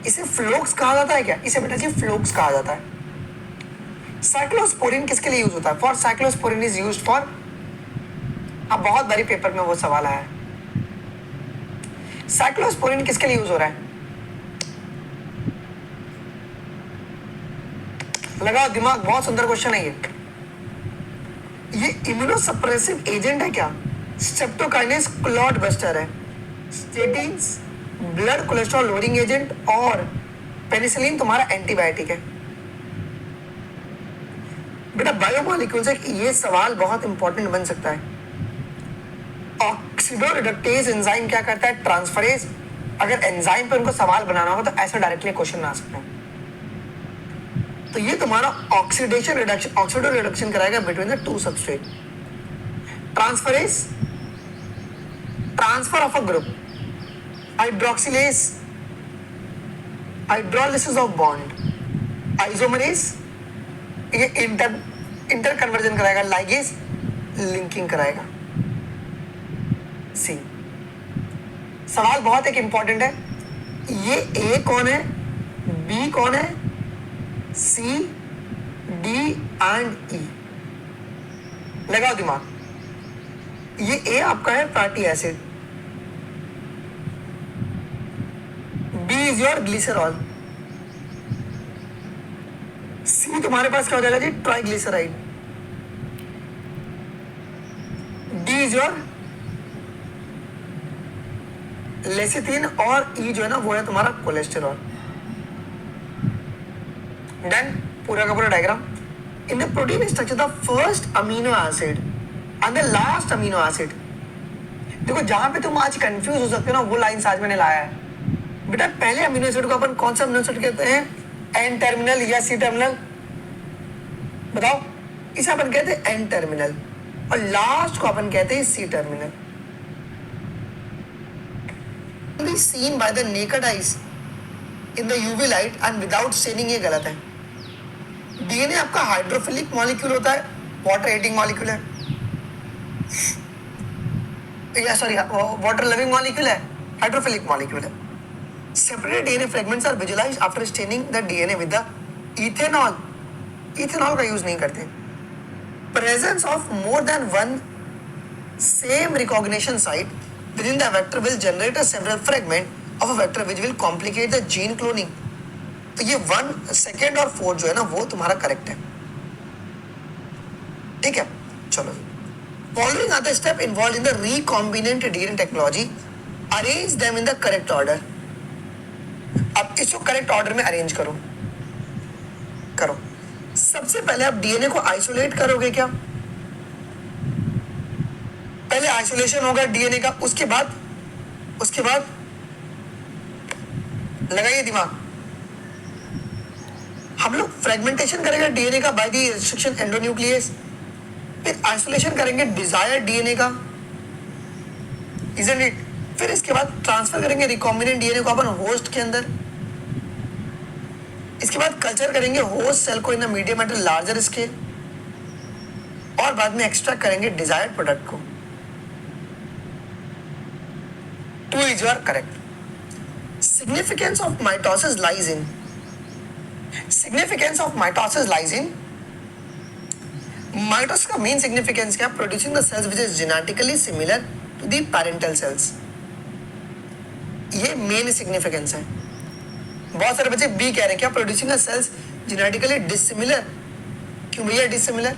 इसे फ्लोक्स कहा जाता है क्या? इसे बेटा जी फ्लोक्स कहा जाता है। साइक्लोस्पोरिन किसके लिए यूज होता है? For cyclosporin is used for, अब बहुत बड़ी पेपर में वो सवाल आया है, साइक्लोस्पोरिन किसके लिए यूज हो रहा है? लगाओ दिमाग, बहुत सुंदर क्वेश्चन है ये इम्यूनोसप्रेसिव एजेंट है क्या? स्ट्रेप्टोकाइनेस क्लॉट बस्टर है, statins blood cholesterol lowering agent, और पेनिसिलिन तुम्हारा एंटीबायोटिक है। बेटा बायोमॉलिक्यूल से ये सवाल बहुत इंपॉर्टेंट बन सकता है। ऑक्सीडोरिडक्टेज एंजाइम क्या करता है? ट्रांसफरेज। अगर एंजाइम पे उनको सवाल बनाना हो तो ऐसा डायरेक्टली क्वेश्चन आ सकता है। तो ये तुम्हारा ऑक्सीडेशन रिडक्शन, ऑक्सीडो रिडक्शन कराएगा between the two substrate. Transferase, transfer of a group, hydroxylase, hydrolysis of bond, isomerase ये इंटर कन्वर्जन कराएगा, लाइगेज लिंकिंग कराएगा। सी सवाल बहुत एक इंपॉर्टेंट है, ये ए कौन है, बी कौन है, सी डी एंड ई। लगाओ दिमाग, ये ए आपका है fatty acid, B is your glycerol, C तुम्हारे पास क्या हो जाएगा जी? Triglyceride, D is your lecithin, और ई जो है ना वो है तुम्हारा कोलेस्टेरॉल। डन, पूरा का पूरा diagram. In the protein structure the first amino acid and the last amino acid. देखो जहां पे तुम आज कंफ्यूज हो सकते हो ना, वो लाइंस आज मैंने लाया है। बेटा पहले अमीनो एसिड को अपन कौन सा अमीनो एसिड कहते हैं? एन टर्मिनल या सी टर्मिनल? बताओ, इसे अपन कहते हैं एन टर्मिनल और लास्ट को अपन कहते हैं C terminal. Seen by the naked eyes in the UV light and without staining, ये गलत है। डीएनए आपका हाइड्रोफिलिक मॉलिक्यूल होता है, वाटर एटिंग मॉलिक्यूल है, या सॉरी वाटर लविंग मॉलिक्यूल है, हाइड्रोफिलिक मॉलिक्यूल है। Separated DNA fragments are visualised after staining the DNA with the ethanol. Ethanol का यूज नहीं करते। Presence of more than one same recognition site within the vector will generate a several fragment of a vector which will complicate the gene cloning। तो ये 1, 2 और 4 जो है ना वो तुम्हारा करेक्ट है। ठीक है, चलो। Following are the steps involved in the recombinant DNA technology, arrange them in the correct order। अब इसको करेक्ट ऑर्डर में अरेंज करो। सबसे पहले आप डीएनए को आइसोलेट करोगे क्या? पहले आइसोलेशन होगा डीएनए का, उसके बाद लगाइए दिमाग, हम लोग फ्रेगमेंटेशन करेंगे डीएनए का बाय द रिस्ट्रिक्शन एंडोन्यूक्लियस, फिर आइसोलेशन करेंगे डिजायर्ड डीएनए का, इजंट इट? फिर इसके बाद ट्रांसफर करेंगे रिकॉम्बिनेंट डीएनए को अपन होस्ट के अंदर, इसके बाद कल्चर करेंगे होस्ट सेल को in the medium at larger scale, और बाद में एक्सट्रैक्ट करेंगे डिजायर्ड प्रोडक्ट को। 2 is your correct। Significance of mitosis lies in mitosis का मेन सिग्निफिकेंस क्या? Producing the cells which is genetically similar to the parental cells. ये main significance है। बहुत सारे बच्चे बी कह रहे हैं क्या? Producing the cells genetically dissimilar. क्यों भैया dissimilar?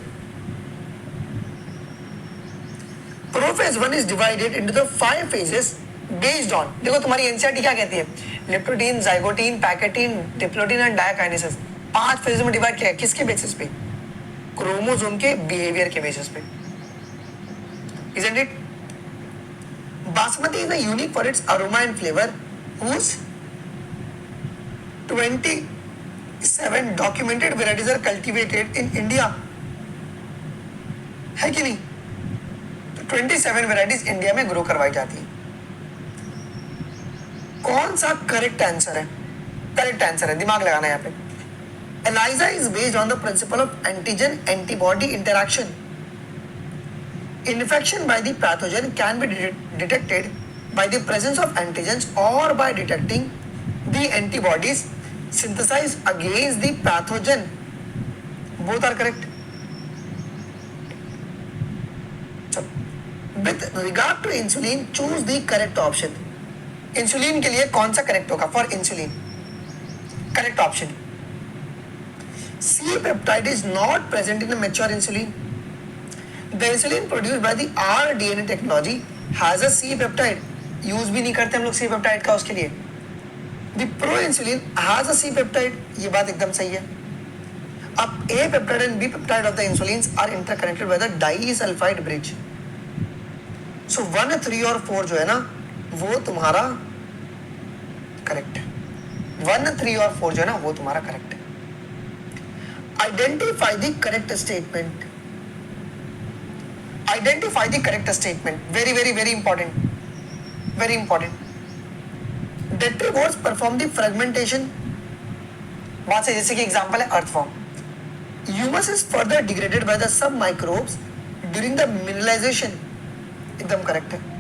Prophase 1 is divided into the 5 phases based on, देखो तुम्हारी एनसीईआरटी क्या कहती है? Leptotene, zygotene, pachytene, diplotene and diakinesis. 5 phase में डिवाइड किया है। किसके बेसिस पे? क्रोमोसोम के बिहेवियर के बेसिस पे, isn't it? Basmati is unique for its aroma and flavor, whose 27 documented varieties are cultivated in India। है कि नहीं? तो 27 वैरायटीज इंडिया में ग्रो करवाई जाती है। कौन सा करेक्ट आंसर है? करेक्ट आंसर है, दिमाग लगाना यहाँ पे। ELISA is based on the principle of antigen-antibody interaction। Infection by the pathogen can be detected by the presence of antigens or by detecting the antibodies synthesized against the pathogen। Both are correct। With regard to insulin, choose the correct option। Insulin के लिए कौन सा correct होगा? For insulin correct option C peptide is not present in mature insulin. The insulin produced by the rDNA technology has a C peptide. Use भी नहीं करते हम लोग सी पेप्टाइड का उसके लिए। The proinsulin has a C peptide, ये बात एकदम सही है। अब A peptide and B peptide of the insulins are interconnected by the disulphide bridge. So 1, 3 और 4 जो है ना वो तुम्हारा करेक्ट है। 1, 3 और 4 जो है ना वो तुम्हारा करेक्ट है। Identify the correct statement. Identify the correct statement, very very very important, very important. Detritivores perform the fragmentation. बात से जैसे कि एग्जांपल है earthworm. Humus is further degraded by the some microbes during the mineralisation, एकदम correct है।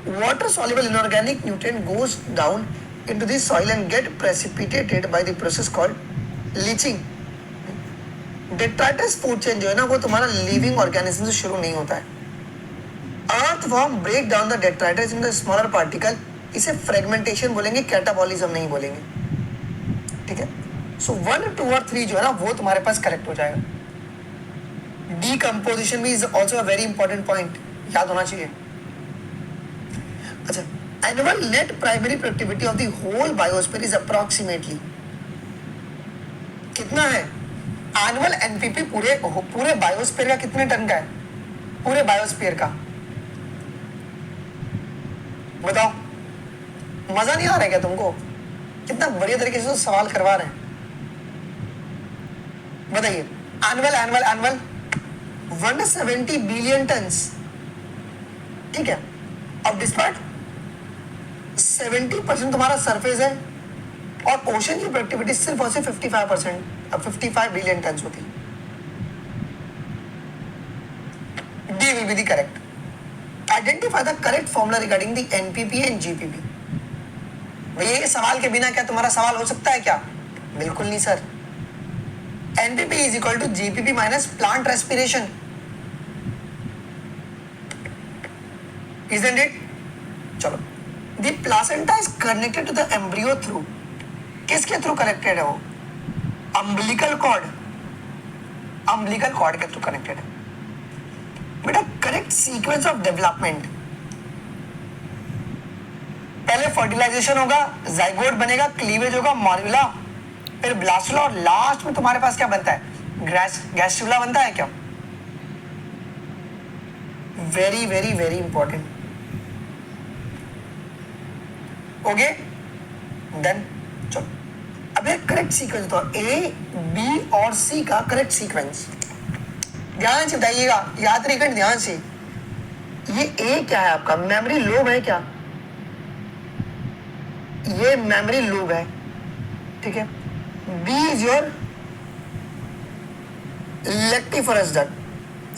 Water soluble inorganic nutrient goes down into the soil and get precipitated by the process called leaching। Detritus food chain जो है ना वो तुम्हारा living organism से शुरू नहीं होता है। Earthworm break down the detritus in the smaller particle, इसे फ्रेगमेंटेशन बोलेंगे, कैटाबॉलिज्म नहीं बोलेंगे। ठीक है, सो 1, 2 और 3 जो है ना वो तुम्हारे पास करेक्ट हो जाएगा। डीकम्पोजिशन भी is also a very important point, याद होना चाहिए। अच्छा, annual net primary productivity of the whole biosphere is approximately कितना है? एनुअल एनपीपी पूरे बायोस्फीयर का कितने टन का है? पूरे बायोस्फीयर का बताओ। मजा नहीं आ रहा है क्या तुमको? कितना बढ़िया तरीके से तो सवाल करवा रहे हैं। बताइए, annual annual annual 170 billion turns, ठीक है। अब डिस्पार्ट 70% तुम्हारा सरफेस है और ओशन की प्रोडक्टिविटी सिर्फ और सिर्फ 55%, अब 55 बिलियन टन होती है। D will be the correct. Identify the correct formula regarding the NPP and GPP. भैया ये सवाल के बिना क्या तुम्हारा सवाल हो सकता है क्या? बिल्कुल नहीं sir. NPP is equal to GPP minus plant respiration, isn't it? चलो, the placenta is connected to the embryo through, किसके थ्रू कनेक्टेड है वो? अम्बिलिकल कॉर्ड, अम्बिलिकल कॉर्ड के थ्रू कनेक्टेड है। बेटा करेक्ट सीक्वेंस ऑफ डेवलपमेंट, पहले fertilisation होगा, zygote बनेगा, क्लीवेज होगा, मॉर्यूला, फिर ब्लास्टुला और लास्ट में तुम्हारे पास क्या बनता है? गैस्ट्रुला बनता है क्या? Very very very important. Okay done. चलो अब ये करेक्ट सीक्वेंस तो ए बी और सी का करेक्ट सीक्वेंस ध्यान से बताइएगा, याद रखिए ध्यान से। ये ए क्या है आपका? मेमोरी लोब है क्या? ये मेमोरी लोब है, ठीक है। बी इज योर लेक्टिफरस डक्ट,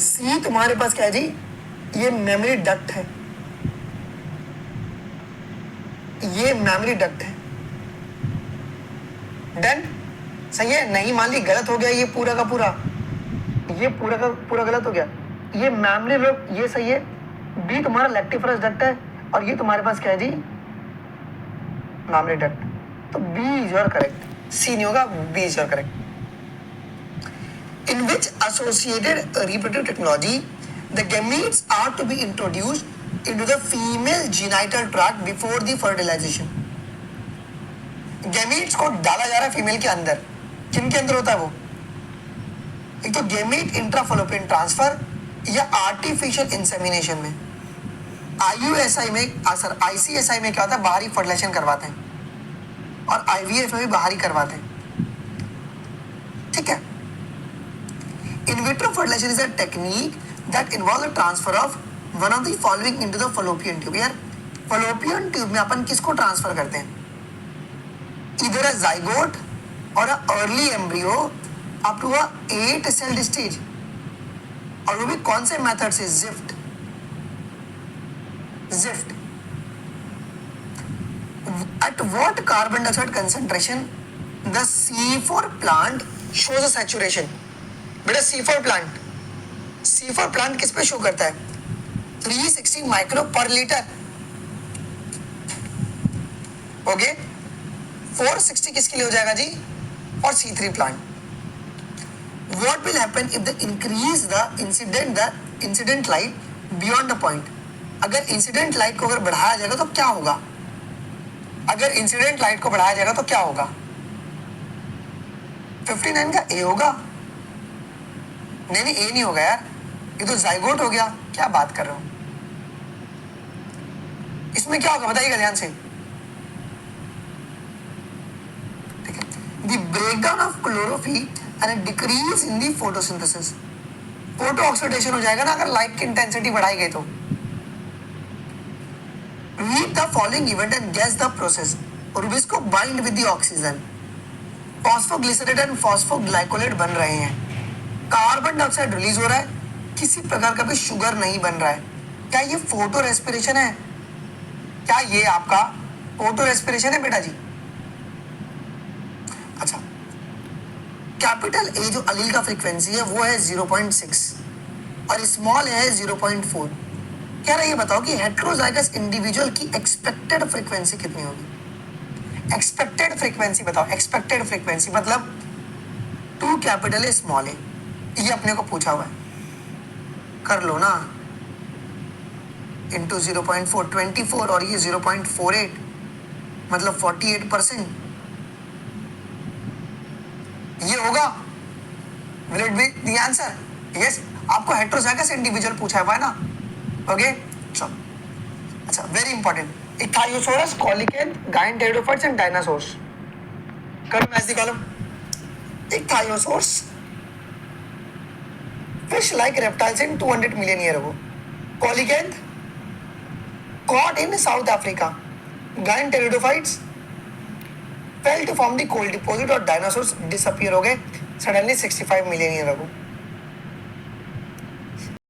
सी तुम्हारे पास क्या है जी? ये मेमोरी डक्ट है, ये मेमोरी डक्ट है। डन, सही है? नहीं मान ली गलत हो गया, ये पूरा का पूरा, ये पूरा का पूरा गलत हो गया। ये मेमोरी लोब ये सही है, बी तुम्हारा लेक्टिफरस डक्ट है और ये तुम्हारे पास क्या है जी? Mammary duct. तो B is your correct, C नहीं होगा, B is your correct. In which associated reproductive technology the gametes are to be introduced into the female genital tract before the fertilization. gametes को डाला जा रहा है female के अंदर, किन के अंदर होता है वो? एक तो गेमीट इंट्राफलोपियन ट्रांसफर या आर्टिफिशियल इंसेमिनेशन में। आईयूएसआई में सर आईसीएसआई में क्या होता है? बाहरी फर्टिलाइजेशन करवाते हैं और आईवीएफ में भी बाहरी करवाते हैं, ठीक है। In vitro fertilisation is a technique that involve the transfer of one of the following into the fallopian tube। यार fallopian tube में अपन किसको ट्रांसफर करते हैं? इधर है जाइगोट और early embryo up to 8 celled stage, और वो भी कौन से मेथड से? GIFT. GIFT at what carbon dioxide concentration the C4 plant shows a saturation? बेटा C4 प्लांट, C4 प्लांट किस पे शो करता है? 360 माइक्रो पर लीटर, ओके। 460 किसके लिए हो जाएगा जी? और C3 plant. What will happen if the increase the incident light beyond the point? अगर इंसिडेंट लाइट को अगर बढ़ाया जाएगा तो क्या होगा? अगर इंसिडेंट लाइट को बढ़ाया जाएगा तो क्या होगा? 59 का ए होगा? नहीं नहीं ए नहीं होगा यार, ये तो जाइगोट हो गया। क्या बात कर रहे हो? इसमें क्या होगा बताइएगा ध्यान से, ठीक है। The breakdown of chlorophyll and decrease in the photosynthesis, photo oxidation हो जाएगा ना अगर लाइट की इंटेंसिटी बढ़ाई गई तो। Read the following event and guess the process. Rubisco bind with the oxygen, phosphoglycerate and phosphoglycolate बन रहे हैं, कार्बन डाइऑक्साइड रिलीज हो रहा है, किसी प्रकार का भी शुगर नहीं बन रहा है। क्या ये फोटो रेस्पिरेशन है? क्या ये आपका फोटो रेस्पिरेशन है बेटा जी? अच्छा, कैपिटल ए जो अलील का फ्रीक्वेंसी है वो है 0.6 और स्मॉल है 0.4। कह रहा है ये बताओ कि हेट्रोजाइगस इंडिविजुअल की एक्सपेक्टेड फ्रीक्वेंसी कितनी होगी? एक्सपेक्टेड फ्रीक्वेंसी बताओ। एक्सपेक्टेड फ्रीक्वेंसी मतलब 2 कैपिटल ए स्मॉल ए, ये अपने को पूछा हुआ है, कर लो ना, इंटू 0.4 24 और ये 0.48 मतलब 48%। ये होगा, will it be the answer? Yes, आपको हेट्रोजाइगस इंडिविजुअल पूछा हुआ है ना, ओके चलो। अच्छा very important, Ichthyosaurus, coelacanth, giant pteridophytes and dinosaurs. कर match the column. Ichthyosaurus fish like reptiles in 200 million year ago. Coelacanth caught in South Africa. Giant pteridophytes fell to form the coal deposit और dinosaurs disappear हो गए suddenly 65 million year ago.